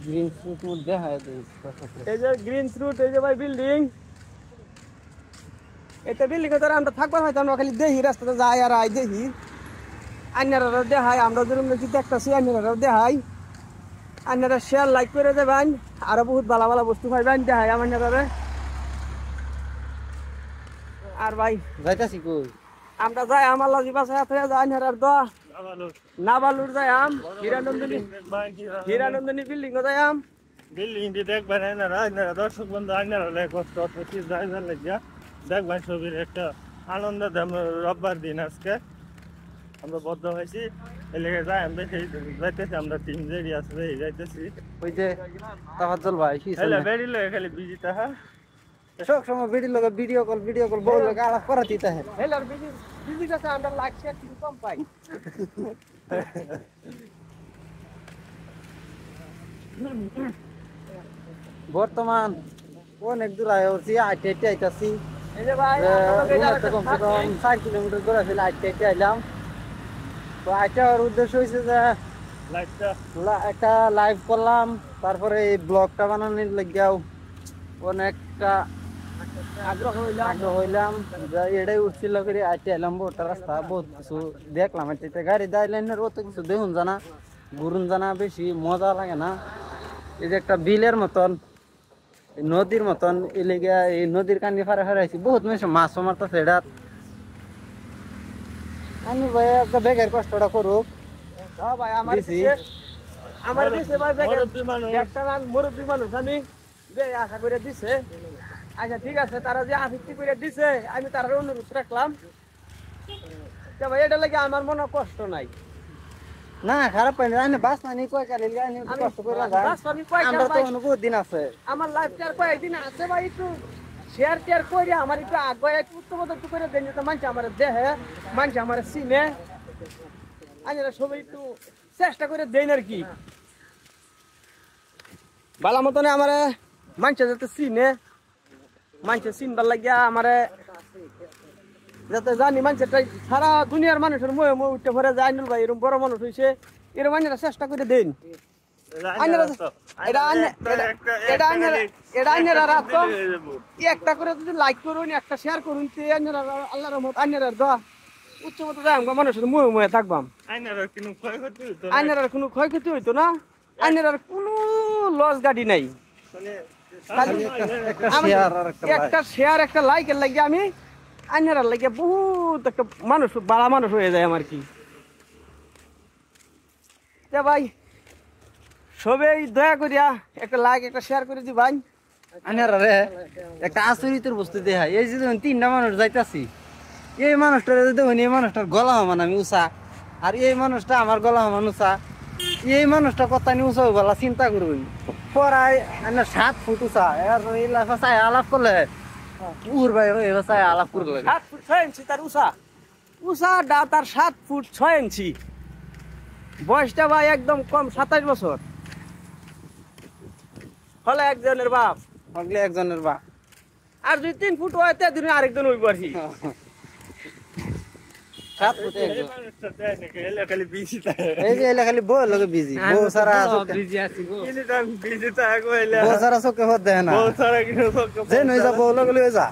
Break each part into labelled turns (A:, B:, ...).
A: Green fruit মধ্যে হয়
B: এই যে গ্রিন ফ্রুট, এই যে ভাই বিল্ডিং, এটা বিল্ডিং এর দ্বারা আমরা থাকবার হয়তো আমরা খালি দেখি রাস্তাতে যাই আর আই দেখি, আইনারা দেখাই, আমরা যেরকম দেখি দেখতেছি আইনারা দেখাই, আইনারা শেয়ার লাইক করে দেবেন, আরো বহুত ভালো ভালো বস্তু পাইবেন দেখাই আমাদের। আর ভাই
A: যাইতাছি কই
B: আমরা যাই আমার লাগি বাসা হয়ে যায় আইনারার দোয়া নাবালুর যাই আম হীরানন্দিনী বিল্ডিং যাই আম
C: বিল্ডিং দিয়ে দেখবেন আইনারা দর্শক বন্ধু আইনারা কষ্ট যাইবার লাগিয়া দেখবেন ছবির একটা আনন্দ রোববার দিন আজকে আমরা বদ্ধ হয়েছি এলাকা যাই আমরা যাইতেছি, আমরা টিম রেডি আসবে যাইতেছি।
A: ওই যে তাফাজ্জল ভাই কি
C: বেড়ি লয়ে খালি বিজি তাহা
A: সব সময় ভিডিও কল বউ লোক আলাপ করা দিতে হয়।
B: হেলার বিজি কাছে আমরা লাইক শেয়ার কিছু কম পাই।
A: বর্তমান অনেক দূর আইছি আইতে আইতাছি।
B: এই যে ভাই
A: কমসে কম 4 কিলোমিটার দূর আছে আইতে আইলাম। তো আইটার উদ্দেশ্য হয়েছে যে একটা লাইভ করলাম, তারপরে এই ব্লগটা বানানোর লাগিয়াও অনেকটা আগ্রহ হইলাম। এটাই উঠছিল করে আইতে এলাম, ওটা রাস্তা বহুত কিছু দেখলাম। আইতে গাড়ি দাইলাইনের অত কিছু দেখুন জানা ঘুরুন জানা বেশি মজা লাগে না। এই যে একটা বিলের মতন নদীর মতন এলিগা, এই নদীর কান্দি ফারে ফারাইছি বহুত মানুষ মাছও মারতেছে। এটা আমি ভাই একটা বেগের কষ্টটা করুক।
B: ভাই আমার দিছে ভাই একটা মুরব্বী মানুষ আমি আশা করে দিছে। আচ্ছা ঠিক আছে, তারা যে আফিক্তি করে দিছে আমি তার অনুরোধ রাখলাম। ভাই এটা লাগে আমার মনে কষ্ট নাই,
A: না খারাপ পাইনি। আমি বাস মানি কয় কালি আমি কষ্ট করে লাগাই। আমরা তো অনুভূত দিন আছে,
B: আমার লাইফ শেয়ার কয়েকদিন আছে ভাই, একটু শেয়ার টেয়ার করে আমার একটু আগে একটু উত্তম করে দেন, যাতে মানুষ আমার দেহে মানুষ আমার সিনে আমরা সবাই একটু চেষ্টা করে দেন আর কি। ভালো মতনে আমার মানুষ যাতে চিনে, মানুষ চিনবার লাগিয়া আমার যাতে জানি মানুষটাই সারা দুনিয়ার মানুষের ময়ে ময়ে উঠতে ভরে যায়। আইনুল ভাই এরকম বড় মানুষ হয়েছে, এরকম আইনারা চেষ্টা করে দেন। একটা করে যদি লাইক করুন, একটা শেয়ার করুন, আল্লাহ রহমত আইনার দোয়া উচ্চ মতো যায় মানুষের ময়ে ময়ে থাকবাম। আইনার কোনো ক্ষয়ক্ষতি হইতো না, আইনার কোনো লস গাড়ি নাই। একটা শেয়ার একটা লাইকের লাগে আমি আইনার লাগে বহুত একটা মানুষ বাড়া মানুষ হয়ে যায় আমার কি। ভাই সবাই দয়া করিয়া একটা লাইক একটা শেয়ার করে দিবাই।
A: আইনারা রে একটা আচরিতের বস্তু দেখা, এই যে তিনটা মানুষ যাইতাছি, এই মানুষটার দেখুন, এই মানুষটার গলা হমান আমি উঁচা, আর এই মানুষটা আমার গলা হমান উঁচা। এই মানুষটা কত উঁচা বলা চিন্তা করবেন, পড়ায় 7 ফুট উঁচা। এই ভাষায় আলাপ করলে উর ভাই ভাষায় আলাপ করলে
B: 7 ফুট 6 ইঞ্চি তার উঁচা, উঁচাটা তার 7 ফুট 6 ইঞ্চি। বয়সটা ভাই একদম কম 27 বছর। হলে একজনের বাপ,
A: হলে একজনের বাপ।
B: আর যদি 3 ফুট হয় তে দিন আরেকজন হইব আর কি।
A: 7 ফুট একজন। এই যে এলা খালি বউ লগে বিজি, বউ সারা
B: বিজি আছি গো,
C: বিজি থাকো এলা
A: বউ সারা চোখে হত দেয় না,
C: বউ সারা কিছু
A: যে নই যা বউ লগে লয়ে যা,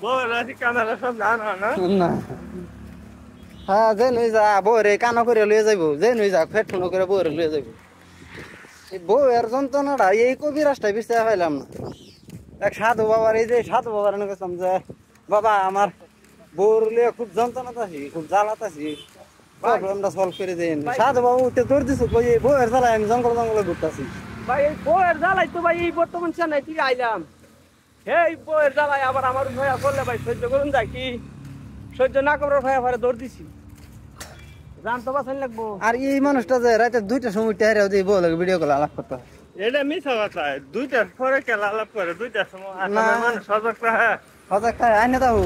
C: বউ রাজি কানারা সব জানা না
A: না। হ্যাঁ যে নই যা বউ রে কানা করে লয়ে যাইব, যে নই যা ফেট ফোন করে বউ রে লয়ে যাইব। এই বউ এর যন্ত্রণাটা এই কবি রাস্তায় বিস্তার পাইলাম না। এক সাধু বাবার, এই যে সাধু বাবার গেছিলাম যে বাবা আমার বউর লিয়ে খুব যন্ত্রণা আছি, খুব জ্বালাত আছি, প্রবলেমটা সলভ করে দেন। সাধু বাবু উঠে দৌড় দিছো, বউয়ের জ্বালায় আমি জঙ্গলে ঘুরতেছি।
B: ভাই এই বউয়ের জ্বালাই তো ভাই এই বর্তমান চেন্নাই থেকে আইলাম, এই বউয়ের জ্বালাই আবার আমার ভয়া করলে ভাই সহ্য করুন যায় কি, সহ্য না করার ভয়া ভরে দৌড় দিছি, জান তো বাঁচান লাগবো।
A: আর এই মানুষটা যে রাতে 2টার সময় টেহারে যে বউ লাগে ভিডিও কল আলাপ করতে,
C: এটা মিছা কথা। 2টার পরে কেলা আলাপ করে, 2টার সময় মানুষ সজাগ থাকে,
A: সজাগ থাকে আইনে তাহু।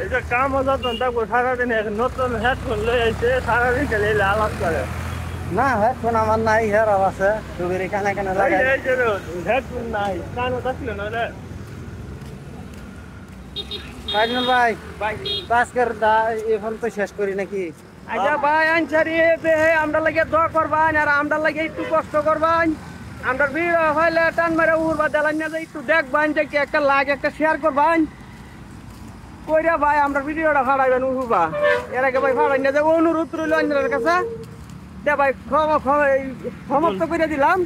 C: এই যে কাম যতন থাকবো সারাদিন নতুন হেডফোন লই আইছে, সারাদিন খেলে আলাপ করে।
A: না হেডফোন আমার নাই, হের আছে টুবির কানে কানে লাগাই।
C: হেডফোন নাই, কানও থাকলো না রে।
A: ভাই আজকের এখন তো শেষ করি নাকি?
B: আচ্ছা ভাই আনসারি আমরা লাগে দোয়া করবান আর আমরা লাগে একটু কষ্ট করবান আমরা ভিড় হইলে টান মেরে উড়বা দেলান না একটু দেখবান যে কি একটা লাইক একটা শেয়ার করবান কইরা ভাই আমরা ভিডিওটা ফাড়াইবেন উড়বা এর আগে ভাই ফাড়াই না যে অনুরোধ রইল অন্যের কাছে দে ভাই সমাপ্ত করে দিলাম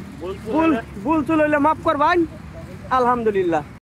B: ভুল চুল হইলে মাফ করবান আলহামদুলিল্লাহ।